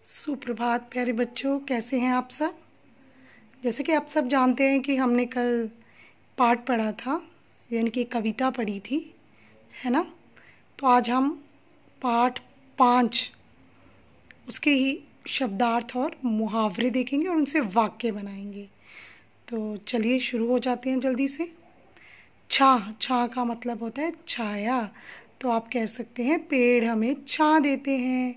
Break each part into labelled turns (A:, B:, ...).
A: सुप्रभात प्यारे बच्चों, कैसे हैं आप सब। जैसे कि आप सब जानते हैं कि हमने कल पाठ पढ़ा था, यानी कि कविता पढ़ी थी, है ना। तो आज हम पाठ 5 उसके ही शब्दार्थ और मुहावरे देखेंगे और उनसे वाक्य बनाएंगे। तो चलिए शुरू हो जाते हैं जल्दी से। छाह, छाह का मतलब होता है छाया। तो आप कह सकते हैं पेड़ हमें छाह देते हैं,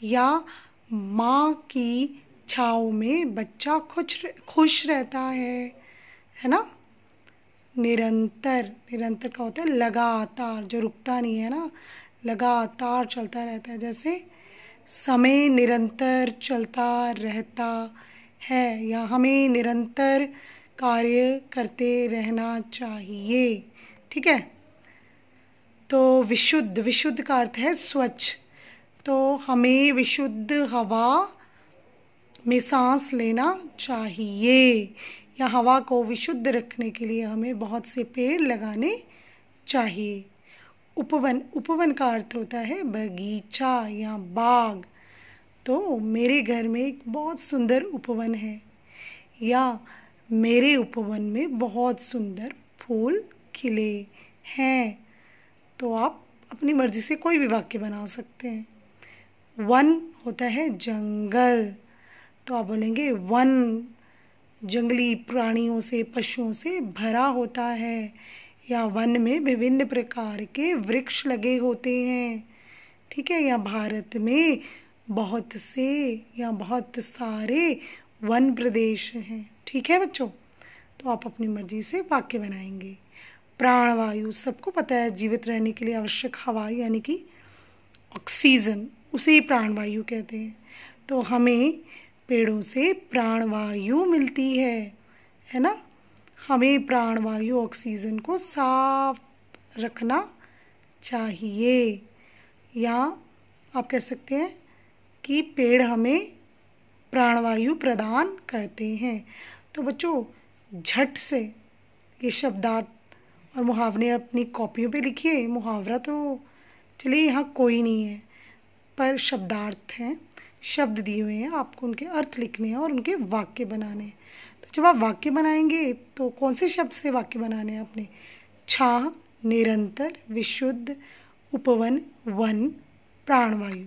A: या माँ की छाँव में बच्चा खुश रहता है ना। निरंतर, निरंतर का होता है लगातार, जो रुकता नहीं है ना, लगातार चलता रहता है। जैसे समय निरंतर चलता रहता है, या हमें निरंतर कार्य करते रहना चाहिए। ठीक है। तो विशुद्ध, विशुद्ध का अर्थ है स्वच्छ। तो हमें विशुद्ध हवा में सांस लेना चाहिए, या हवा को विशुद्ध रखने के लिए हमें बहुत से पेड़ लगाने चाहिए। उपवन, उपवन का अर्थ होता है बगीचा या बाग। तो मेरे घर में एक बहुत सुंदर उपवन है, या मेरे उपवन में बहुत सुंदर फूल खिले हैं। तो आप अपनी मर्जी से कोई भी वाक्य बना सकते हैं। वन होता है जंगल। तो आप बोलेंगे वन जंगली प्राणियों से, पशुओं से भरा होता है, या वन में विभिन्न प्रकार के वृक्ष लगे होते हैं। ठीक है। या भारत में बहुत से या बहुत सारे वन प्रदेश हैं। ठीक है बच्चों। तो आप अपनी मर्जी से वाक्य बनाएंगे। प्राणवायु, सबको पता है जीवित रहने के लिए आवश्यक हवा यानी कि ऑक्सीजन, उसे ही प्राणवायु कहते हैं। तो हमें पेड़ों से प्राणवायु मिलती है ना। हमें प्राणवायु, ऑक्सीजन को साफ रखना चाहिए, या आप कह सकते हैं कि पेड़ हमें प्राणवायु प्रदान करते हैं। तो बच्चों झट से ये शब्दार्थ और मुहावरे अपनी कॉपियों पे लिखिए। मुहावरा तो चलिए यहाँ कोई नहीं है, पर शब्दार्थ हैं, शब्द दिए हुए हैं, आपको उनके अर्थ लिखने हैं और उनके वाक्य बनाने हैं। तो जब आप वाक्य बनाएंगे तो कौन से शब्द से वाक्य बनाने हैं आपने? छाह, निरंतर, विशुद्ध, उपवन, वन, प्राणवायु।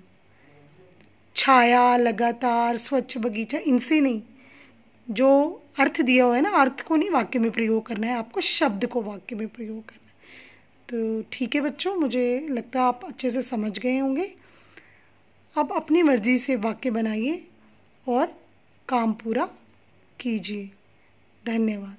A: छाया, लगातार, स्वच्छ, बगीचा, इनसे नहीं। जो अर्थ दिया हुआ है ना, अर्थ को नहीं वाक्य में प्रयोग करना है, आपको शब्द को वाक्य में प्रयोग करना है। तो ठीक है बच्चों, मुझे लगता है आप अच्छे से समझ गए होंगे। अब अपनी मर्जी से वाक्य बनाइए और काम पूरा कीजिए। धन्यवाद।